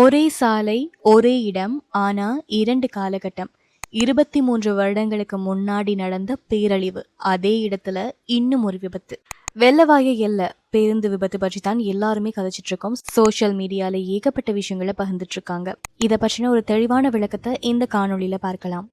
ஒரே சாலை, ஒரே இடம், ஆனா 2 காலகட்டம். 23 வருடங்களுக்கு முன்னாடி நடந்த பேரழிவு. அதே இடத்துல இன்னும் ஒரு விபத்து. வெள்ளவாய எல்ல பேருந்து விபத்து பற்றி தான் எல்லாருமே கதைச்சிட்டு இருக்கோம். சோஷியல் மீடியால ஏகப்பட்ட விஷயங்களை பகிர்ந்துட்டு இருக்காங்க. இத பற்றின ஒரு தெளிவான விளக்கத்தை இந்த காணொளியில பார்க்கலாம்.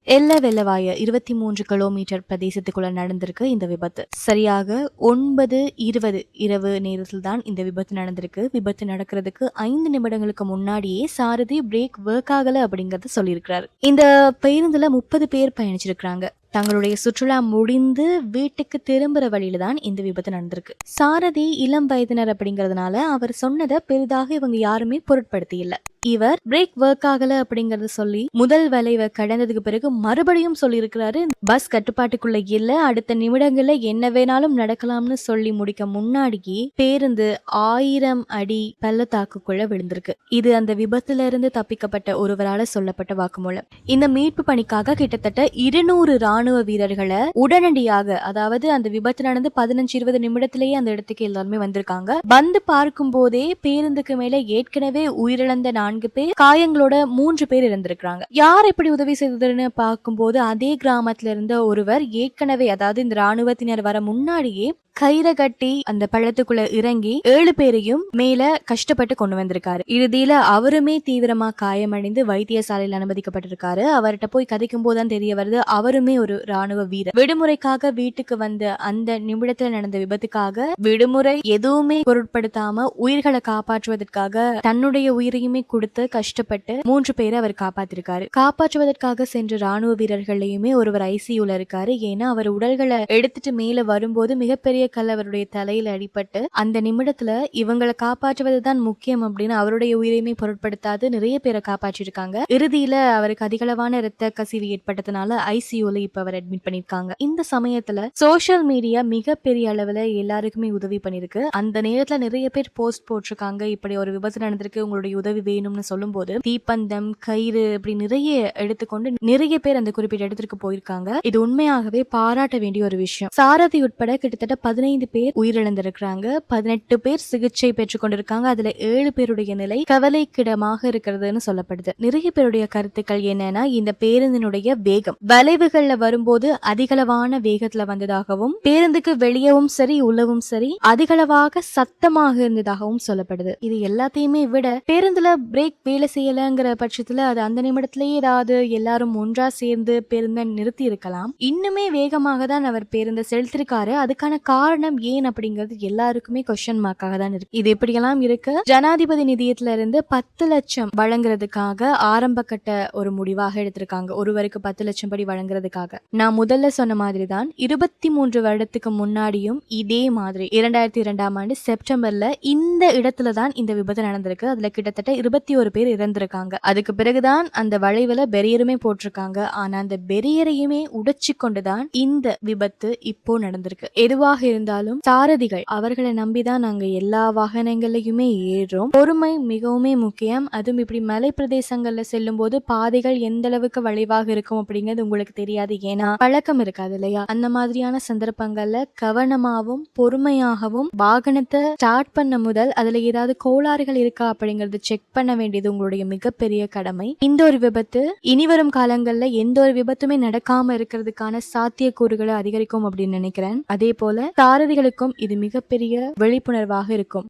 வெள்ளவாய 23 கிலோமீட்டர் பிரதேசத்துக்குள்ள நடந்திருக்கு இந்த விபத்து. சரியாக 9:20 இரவு நேரத்தில் தான் இந்த விபத்து நடந்திருக்கு. விபத்து நடக்கிறதுக்கு 5 நிமிடங்களுக்கு முன்னாடியே சாரதி பிரேக் ஒர்க் ஆகல அப்படிங்கறத சொல்லியிருக்கிறாரு. இந்த பேருந்துல 30 பேர் பயணிச்சிருக்கிறாங்க. தங்களுடைய சுற்றுலா முடிந்து வீட்டுக்கு திரும்புற வழியில தான் இந்த விபத்து நடந்திருக்கு. சாரதி இளம் வயதினர் அப்படிங்கறதுனால அவர் சொன்னதை பெரிதாக இவங்க யாருமே பொருட்படுத்தி இல்ல. இவர் பிரேக் ஒர்க் ஆகல அப்படிங்கறத சொல்லி முதல் வளைவை கடந்ததுக்கு பிறகு மறுபடியும் சொல்லி இருக்கிறாரு, பஸ் கட்டுப்பாட்டுக்குள்ள இல்ல, அடுத்த நிமிடங்கள்ல என்ன வேணாலும் நடக்கலாம்னு சொல்லி முடிக்க முன்னாடியே பேருந்து 1000 அடி பள்ளத்தாக்குக்குள்ள விழுந்திருக்கு. இது அந்த விபத்துல இருந்து தப்பிக்கப்பட்ட ஒருவரால சொல்லப்பட்ட வாக்குமூலம். இந்த மீட்பு பணிக்காக கிட்டத்தட்ட 200 ராணுவ வீரர்களை உடனடியாக, அதாவது அந்த விபத்து நடந்து 15-20 நிமிடத்திலேயே அந்த இடத்துக்கு எல்லாருமே வந்திருக்காங்க. வந்து பார்க்கும் போதே பேருந்துக்கு மேல ஏற்கனவே உயிரிழந்த 4 பேர், காயங்களோட 3 பேர் இருந்திருக்காங்க. யார் எப்படி உதவி செய்ததுன்னு பார்க்கும்போது அதே கிராமத்துல இருந்த ஒருவர் ஏற்கனவே, அதாவது இந்த ராணுவத்தினர் வர முன்னாடியே கயிறை கட்டி அந்த பள்ளத்துக்குள்ள இறங்கி 7 பேரையும் மேல கஷ்டப்பட்டு கொண்டு வந்திருக்காரு. இறுதியில அவருமே தீவிரமா காயமடைந்து வைத்தியசாலையில் அனுமதிக்கப்பட்டிருக்காரு. அவர்கிட்ட போய் கதைக்கும் போதுதான் தெரிய வருது, அவருமே ஒரு ராணுவ வீரர். விடுமுறைக்காக வீட்டுக்கு வந்த அந்த நிமிடத்துல நடந்த விபத்துக்காக விடுமுறை எதுவுமே பொருட்படுத்தாம உயிர்களை காப்பாற்றுவதற்காக தன்னுடைய உயிரையுமே கொடுத்து கஷ்டப்பட்டு 3 பேரை அவர் காப்பாத்திருக்காரு. காப்பாற்றுவதற்காக சென்ற ராணுவ வீரர்களையுமே ஒருவர் ஐசியூல இருக்காரு. ஏன்னா அவர் உடல்களை எடுத்துட்டு மேல வரும்போது மிகப்பெரிய கல் அவருடைய தலையில அடிபட்டு அந்த நிமிடத்துல இவங்களை காப்பாற்றுவதுதான் முக்கியம் அப்படின்னு அவருடைய உயிரையுமே பொருட்படுத்தாது நிறைய பேரை காப்பாற்றிருக்காங்க. இறுதியில அவருக்கு அதிகளவான இரத்த கசிவு ஏற்பட்டதுனால ஐசியூல இப்ப அவர் அட்மிட் பண்ணிருக்காங்க. இந்த சமயத்துல சோசியல் மீடியா மிகப்பெரிய அளவுல எல்லாருக்குமே உதவி பண்ணிருக்கு. அந்த நேரத்துல நிறைய பேர் போஸ்ட் போட்டிருக்காங்க, இப்படி ஒரு விபத்து நடந்திருக்கு, உங்களுடைய உதவி வேணும்னு சொல்லும் போது தீப்பந்தம், கயிறு இப்படி நிறைய எடுத்துக்கொண்டு நிறைய பேர் அந்த குறிப்பிட்ட இடத்திற்கு போயிருக்காங்க. இது உண்மையாகவே பாராட்ட வேண்டிய ஒரு விஷயம். சாரதி உட்பட கிட்டத்தட்ட 15 பேர் உயிரிழந்திருக்கிறாங்க. 18 பேர் சிகிச்சை பெற்றுக் கொண்டிருக்காங்க. அதுல 7 பேருடைய நிலை கவலைக்கிடமாக இருக்கிறதுன்னு சொல்லப்படுது. நிறைய பேருடைய கருத்துக்கள் என்னன்னா, இந்த பேருந்தினுடைய வேகம் வளைவுகள்ல வரும்போது அதிகளவான வேகத்துல வந்ததாகவும், பேருந்துக்கு வெளியவும் சரி உள்ளவும் சரி அதிகளவாக சத்தமாக இருந்ததாகவும் சொல்லப்படுது. இது எல்லாத்தையுமே விட பேருந்துல பிரேக் வேலை செய்யலங்கிற பட்சத்துல அது அந்த நிமிடத்திலேயே ஏதாவது எல்லாரும் ஒன்றா சேர்ந்து பேருந்தை நிறுத்தி இருக்கலாம். இன்னுமே வேகமாக தான் அவர் பேருந்தை செலுத்திருக்காரு. அதுக்கான காரணம் ஏன் அப்படிங்கிறது எல்லாருக்குமே கொஸ்டின் மார்க்காக தான் இருக்கு. இது எப்படியெல்லாம் இருக்கு, ஜனாதிபதி நிதியத்துல இருந்து 10 லட்சம் வழங்குறதுக்காக ஆரம்ப கட்ட ஒரு முடிவாக எடுத்திருக்காங்க. ஒருவருக்கு 10 லட்சம் படி வழங்குறதுக்காக. நான் முதல்ல சொன்ன மாதிரி தான் 23 வருடத்துக்கு முன்னாடியும் இதே மாதிரி 2002ஆம் ஆண்டு செப்டம்பர்ல இந்த இடத்துல தான் இந்த விபத்து நடந்திருக்கு. அதுல கிட்டத்தட்ட 21 பேர் இறந்திருக்காங்க. அதுக்கு பிறகுதான் அந்த வளைவுல பெரியருமே போட்டிருக்காங்க. ஆனா அந்த பெரியரையுமே உடைச்சு கொண்டுதான் இந்த விபத்து இப்போ நடந்திருக்கு. எதுவாக இருந்தாலும் சாரதிகள் அவர்களை நம்பிதான் நாங்க எல்லா வாகனங்களையுமே ஏறுறோம். பொறுமை மிகவுமே முக்கியம். அதுவும் இப்படி மலை பிரதேசங்கள்ல செல்லும் போது பாதைகள் எந்த அளவுக்கு வளைவாக இருக்கும் அப்படிங்கிறது உங்களுக்கு தெரியாது, ஏன்னா பழக்கம் இருக்காது இல்லையா. அந்த மாதிரியான சந்தர்ப்பங்கள்ல கவனமாகவும் பொறுமையாகவும் வாகனத்தை ஸ்டார்ட் பண்ண முதல் அதுல ஏதாவது கோளாறுகள் இருக்கா அப்படிங்கறது செக் பண்ண வேண்டியது உங்களுடைய மிகப்பெரிய கடமை. இந்த ஒரு விபத்து இனிவரும் காலங்கள்ல எந்த ஒரு விபத்துமே நடக்காம இருக்கிறதுக்கான சாத்தியக்கூறுகளை அதிகரிக்கும் அப்படின்னு நினைக்கிறேன். அதே போல சாரதிகளுக்கும் இது மிகப்பெரிய விழிப்புணர்வாக இருக்கும்.